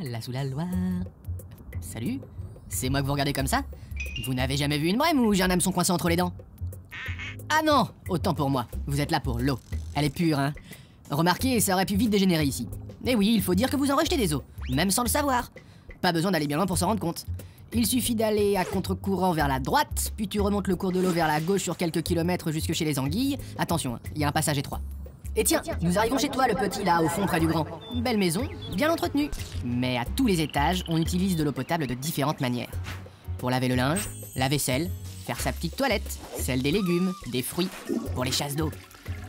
la sous la Loire. Salut, c'est moi que vous regardez comme ça? Vous n'avez jamais vu une brème ou j'ai un hameçon coincé entre les dents? Ah non, autant pour moi, vous êtes là pour l'eau. Elle est pure, hein. Remarquez, ça aurait pu vite dégénérer ici. Et oui, il faut dire que vous en rejetez des eaux, même sans le savoir. Pas besoin d'aller bien loin pour s'en rendre compte. Il suffit d'aller à contre-courant vers la droite, puis tu remontes le cours de l'eau vers la gauche sur quelques kilomètres jusque chez les anguilles. Attention, il y a un passage étroit. Et tiens, nous arrivons chez toi, le petit, là, au fond, près du grand. Belle maison, bien entretenue. Mais à tous les étages, on utilise de l'eau potable de différentes manières. Pour laver le linge, la vaisselle, faire sa petite toilette, celle des légumes, des fruits, pour les chasses d'eau.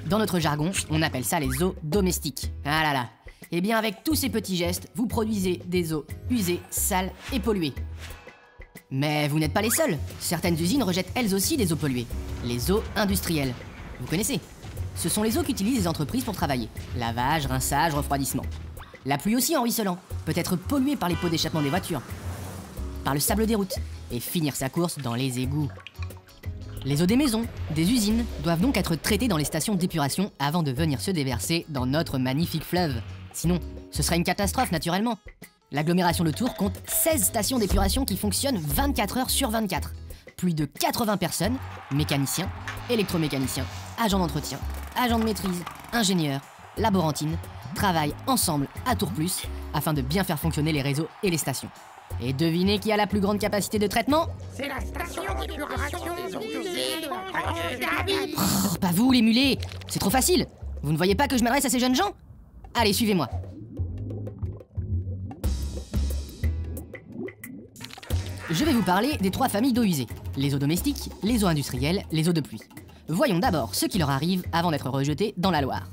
Dans notre jargon, on appelle ça les eaux domestiques. Ah là là. Eh bien, avec tous ces petits gestes, vous produisez des eaux usées, sales et polluées. Mais vous n'êtes pas les seuls. Certaines usines rejettent elles aussi des eaux polluées. Les eaux industrielles. Vous connaissez? Ce sont les eaux qu'utilisent les entreprises pour travailler. Lavage, rinçage, refroidissement. La pluie aussi en ruisselant peut être polluée par les pots d'échappement des voitures, par le sable des routes, et finir sa course dans les égouts. Les eaux des maisons, des usines, doivent donc être traitées dans les stations d'épuration avant de venir se déverser dans notre magnifique fleuve. Sinon, ce serait une catastrophe naturellement. L'agglomération de Tours compte 16 stations d'épuration qui fonctionnent 24 heures sur 24. Plus de 80 personnes, mécaniciens, électromécaniciens, agents d'entretien, agents de maîtrise, ingénieurs, laborantines, travaillent ensemble à Tours Plus afin de bien faire fonctionner les réseaux et les stations. Et devinez qui a la plus grande capacité de traitement? C'est la station d'épuration des eaux usées de Oh, pas vous les mulets! C'est trop facile! Vous ne voyez pas que je m'adresse à ces jeunes gens? Allez, suivez-moi. Je vais vous parler des 3 familles d'eau usée. Les eaux domestiques, les eaux industrielles, les eaux de pluie. Voyons d'abord ce qui leur arrive avant d'être rejetées dans la Loire.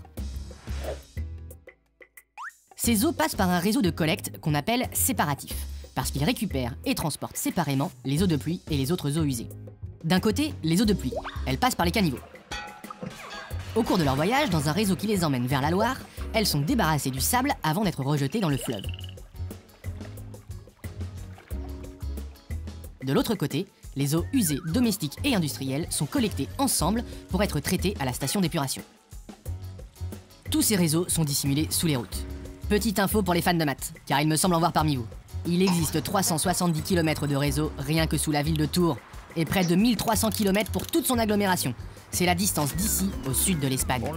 Ces eaux passent par un réseau de collecte qu'on appelle séparatif, parce qu'ils récupèrent et transportent séparément les eaux de pluie et les autres eaux usées. D'un côté, les eaux de pluie, elles passent par les caniveaux. Au cours de leur voyage, dans un réseau qui les emmène vers la Loire, elles sont débarrassées du sable avant d'être rejetées dans le fleuve. De l'autre côté, les eaux usées, domestiques et industrielles sont collectées ensemble pour être traitées à la station d'épuration. Tous ces réseaux sont dissimulés sous les routes. Petite info pour les fans de maths, car il me semble en voir parmi vous. Il existe 370 km de réseau rien que sous la ville de Tours, et près de 1300 km pour toute son agglomération. C'est la distance d'ici au sud de l'Espagne.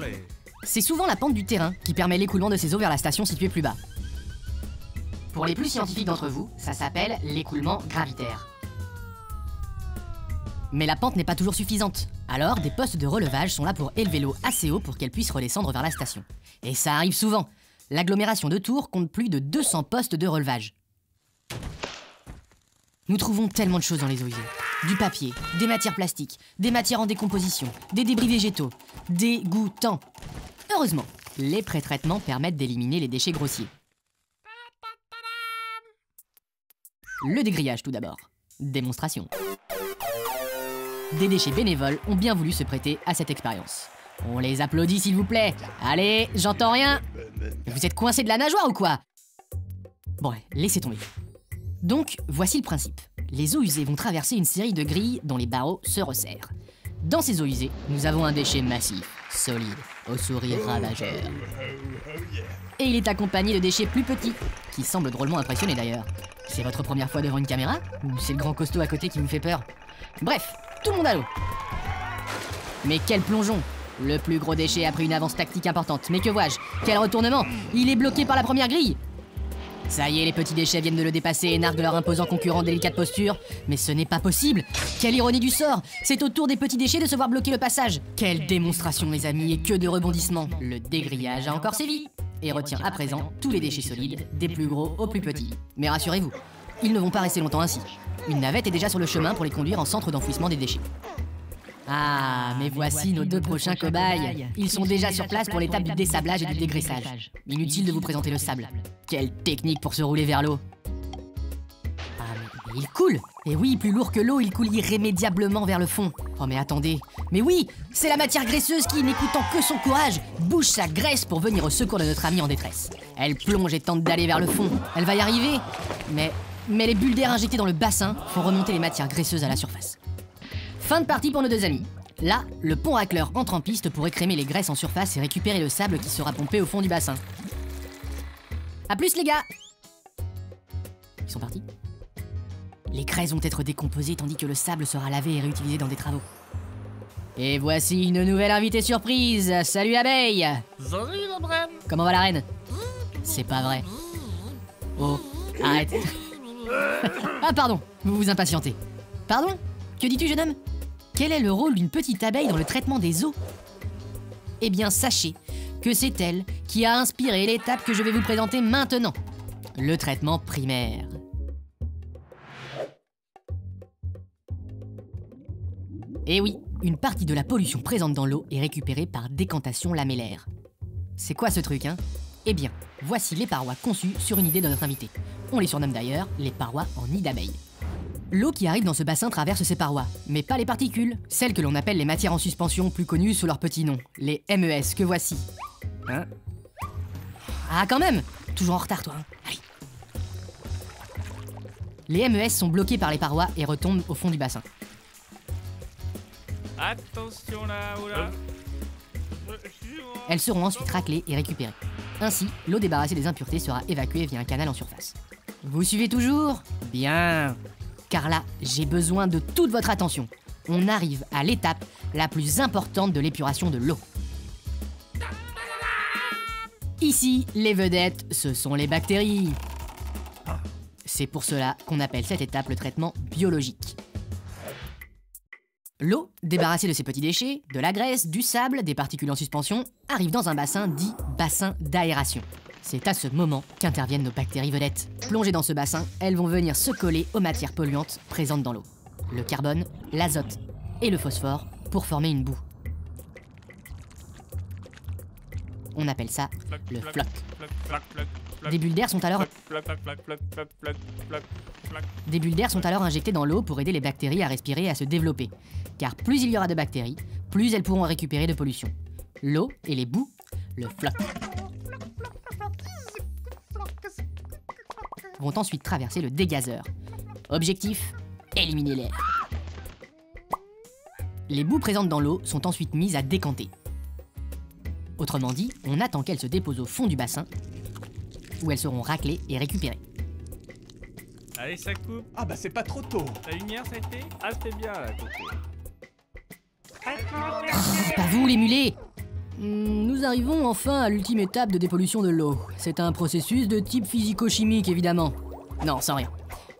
C'est souvent la pente du terrain qui permet l'écoulement de ces eaux vers la station située plus bas. Pour les plus scientifiques d'entre vous, ça s'appelle l'écoulement gravitaire. Mais la pente n'est pas toujours suffisante. Alors, des postes de relevage sont là pour élever l'eau assez haut pour qu'elle puisse redescendre vers la station. Et ça arrive souvent. L'agglomération de Tours compte plus de 200 postes de relevage. Nous trouvons tellement de choses dans les eaux usées. Du papier, des matières plastiques, des matières en décomposition, des débris végétaux, dégoûtants. Heureusement, les pré-traitements permettent d'éliminer les déchets grossiers. Le dégrillage tout d'abord. Démonstration. Des déchets bénévoles ont bien voulu se prêter à cette expérience. On les applaudit s'il vous plaît. Allez, j'entends rien. Vous êtes coincé de la nageoire ou quoi? Bon, laissez tomber. Donc, voici le principe. Les eaux usées vont traverser une série de grilles dont les barreaux se resserrent. Dans ces eaux usées, nous avons un déchet massif, solide, au sourire ravageur. Et il est accompagné de déchets plus petits, qui semblent drôlement impressionnés d'ailleurs. C'est votre première fois devant une caméra? Ou c'est le grand costaud à côté qui vous fait peur? Bref, tout le monde à l'eau. Mais quel plongeon! Le plus gros déchet a pris une avance tactique importante. Mais que vois-je? Quel retournement! Il est bloqué par la première grille! Ça y est, les petits déchets viennent de le dépasser et narguent leur imposant concurrent délicate posture. Mais ce n'est pas possible! Quelle ironie du sort! C'est au tour des petits déchets de se voir bloquer le passage! Quelle démonstration, mes amis, et que de rebondissements! Le dégrillage a encore sévi et retient à présent tous les déchets solides, des plus gros aux plus petits. Mais rassurez-vous, ils ne vont pas rester longtemps ainsi. Une navette est déjà sur le chemin pour les conduire en centre d'enfouissement des déchets. Ah, mais voici nos 2 prochains cobayes. Ils sont déjà sur place pour l'étape du dessablage et du dégraissage. Inutile de vous présenter le sable. Quelle technique pour se rouler vers l'eau. Ah, mais il coule. Et oui, plus lourd que l'eau, il coule irrémédiablement vers le fond. Oh mais attendez. Mais oui, c'est la matière graisseuse qui, n'écoutant que son courage, bouge sa graisse pour venir au secours de notre ami en détresse. Elle plonge et tente d'aller vers le fond. Elle va y arriver. Mais les bulles d'air injectées dans le bassin font remonter les matières graisseuses à la surface. Fin de partie pour nos 2 amis. Là, le pont racleur entre en piste pour écrémer les graisses en surface et récupérer le sable qui sera pompé au fond du bassin. À plus les gars. Ils sont partis. Les grès vont être décomposées tandis que le sable sera lavé et réutilisé dans des travaux. Et voici une nouvelle invitée surprise. Salut abeille. Salut la brème. Comment va la reine? C'est pas vrai. Oh, arrête. Ah pardon, vous vous impatientez. Pardon? Que dis-tu jeune homme? Quel est le rôle d'une petite abeille dans le traitement des eaux? Eh bien sachez que c'est elle qui a inspiré l'étape que je vais vous présenter maintenant. Le traitement primaire. Eh oui, une partie de la pollution présente dans l'eau est récupérée par décantation lamellaire. C'est quoi ce truc, hein? Eh bien, voici les parois conçues sur une idée de notre invité. On les surnomme d'ailleurs les parois en nid d'abeille. L'eau qui arrive dans ce bassin traverse ces parois, mais pas les particules, celles que l'on appelle les matières en suspension, plus connues sous leur petit nom, les MES, que voici. Hein? Ah quand même! Toujours en retard toi, hein? Allez. Les MES sont bloqués par les parois et retombent au fond du bassin. Attention là, oula. Elles seront ensuite raclées et récupérées. Ainsi, l'eau débarrassée des impuretés sera évacuée via un canal en surface. Vous suivez toujours? Bien. Car là, j'ai besoin de toute votre attention. On arrive à l'étape la plus importante de l'épuration de l'eau. Ici, les vedettes, ce sont les bactéries. C'est pour cela qu'on appelle cette étape le traitement biologique. L'eau, débarrassée de ses petits déchets, de la graisse, du sable, des particules en suspension, arrive dans un bassin dit bassin d'aération. C'est à ce moment qu'interviennent nos bactéries vedettes. Plongées dans ce bassin, elles vont venir se coller aux matières polluantes présentes dans l'eau. Le carbone, l'azote et le phosphore pour former une boue. On appelle ça le floc. Des bulles d'air sont alors injectées dans l'eau pour aider les bactéries à respirer et à se développer. Car plus il y aura de bactéries, plus elles pourront récupérer de pollution. L'eau et les boues, le floc, vont ensuite traverser le dégazeur. Objectif, éliminer l'air. Les boues présentes dans l'eau sont ensuite mises à décanter. Autrement dit, on attend qu'elles se déposent au fond du bassin, où elles seront raclées et récupérées. Allez, ça coupe. Ah bah c'est pas trop tôt. La lumière, ça a été? Ah, c'était bien là, Coco. Pas vous les mulets! Nous arrivons enfin à l'ultime étape de dépollution de l'eau. C'est un processus de type physico-chimique évidemment. Non, sans rien.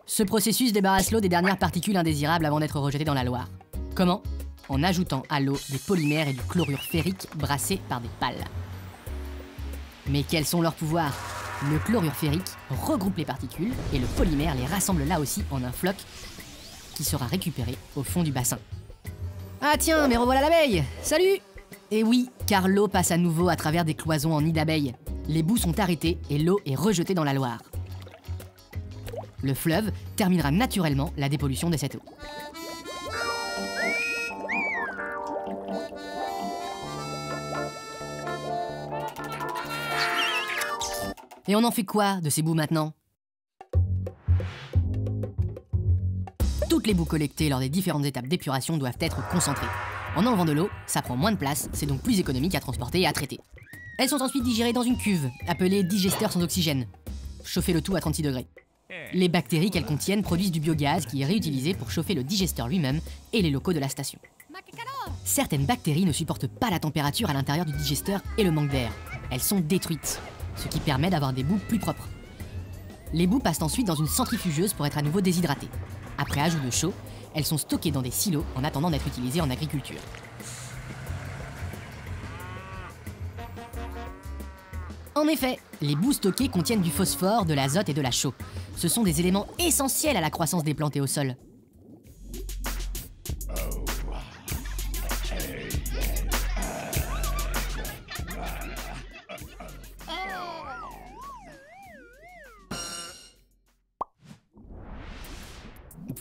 Ce processus débarrasse l'eau des dernières particules indésirables avant d'être rejetée dans la Loire. Comment? En ajoutant à l'eau des polymères et du chlorure ferrique brassés par des pales. Mais quels sont leurs pouvoirs? Le chlorure ferrique regroupe les particules et le polymère les rassemble là aussi en un floc qui sera récupéré au fond du bassin. Ah tiens, mais revoilà l'abeille! Salut! Et oui, car l'eau passe à nouveau à travers des cloisons en nid d'abeilles. Les boues sont arrêtées et l'eau est rejetée dans la Loire. Le fleuve terminera naturellement la dépollution de cette eau. Et on en fait quoi de ces boues maintenant? Toutes les boues collectées lors des différentes étapes d'épuration doivent être concentrées. En enlevant de l'eau, ça prend moins de place, c'est donc plus économique à transporter et à traiter. Elles sont ensuite digérées dans une cuve, appelée digesteur sans oxygène. Chauffez le tout à 36 degrés. Les bactéries qu'elles contiennent produisent du biogaz qui est réutilisé pour chauffer le digesteur lui-même et les locaux de la station. Certaines bactéries ne supportent pas la température à l'intérieur du digesteur et le manque d'air. Elles sont détruites, ce qui permet d'avoir des boues plus propres. Les boues passent ensuite dans une centrifugeuse pour être à nouveau déshydratées. Après ajout de chaux, elles sont stockées dans des silos en attendant d'être utilisées en agriculture. En effet, les boues stockées contiennent du phosphore, de l'azote et de la chaux. Ce sont des éléments essentiels à la croissance des plantes et au sol.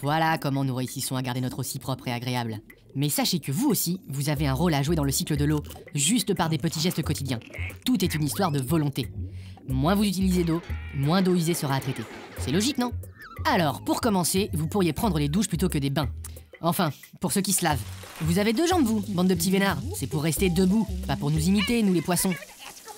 Voilà comment nous réussissons à garder notre eau si propre et agréable. Mais sachez que vous aussi, vous avez un rôle à jouer dans le cycle de l'eau, juste par des petits gestes quotidiens. Tout est une histoire de volonté. Moins vous utilisez d'eau, moins d'eau usée sera à traiter. C'est logique, non? Alors, pour commencer, vous pourriez prendre les douches plutôt que des bains. Enfin, pour ceux qui se lavent. Vous avez 2 jambes, vous, bande de petits vénards. C'est pour rester debout, pas pour nous imiter, nous les poissons.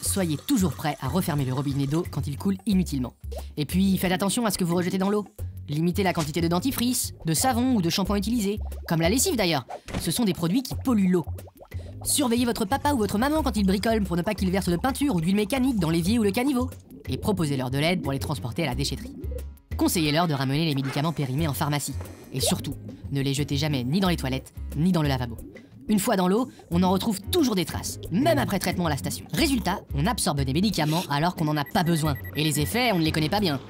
soyez toujours prêt à refermer le robinet d'eau quand il coule inutilement. Et puis, faites attention à ce que vous rejetez dans l'eau. Limitez la quantité de dentifrice, de savon ou de shampoing utilisé, comme la lessive d'ailleurs. Ce sont des produits qui polluent l'eau. Surveillez votre papa ou votre maman quand ils bricolent pour ne pas qu'ils versent de peinture ou d'huile mécanique dans l'évier ou le caniveau. Et proposez-leur de l'aide pour les transporter à la déchetterie. Conseillez-leur de ramener les médicaments périmés en pharmacie. Et surtout, ne les jetez jamais ni dans les toilettes, ni dans le lavabo. Une fois dans l'eau, on en retrouve toujours des traces, même après traitement à la station. Résultat, on absorbe des médicaments alors qu'on n'en a pas besoin. Et les effets, on ne les connaît pas bien.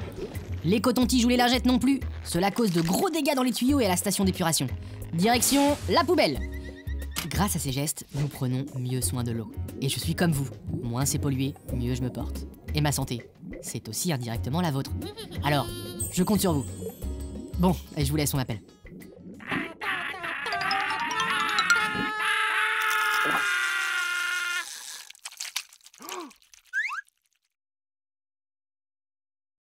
Les cotons-tiges ou les lingettes non plus. Cela cause de gros dégâts dans les tuyaux et à la station d'épuration. Direction la poubelle. Grâce à ces gestes, nous prenons mieux soin de l'eau. Et je suis comme vous. Moins c'est pollué, mieux je me porte. Et ma santé, c'est aussi indirectement la vôtre. Alors, je compte sur vous. Bon, et je vous laisse, on m'appelle.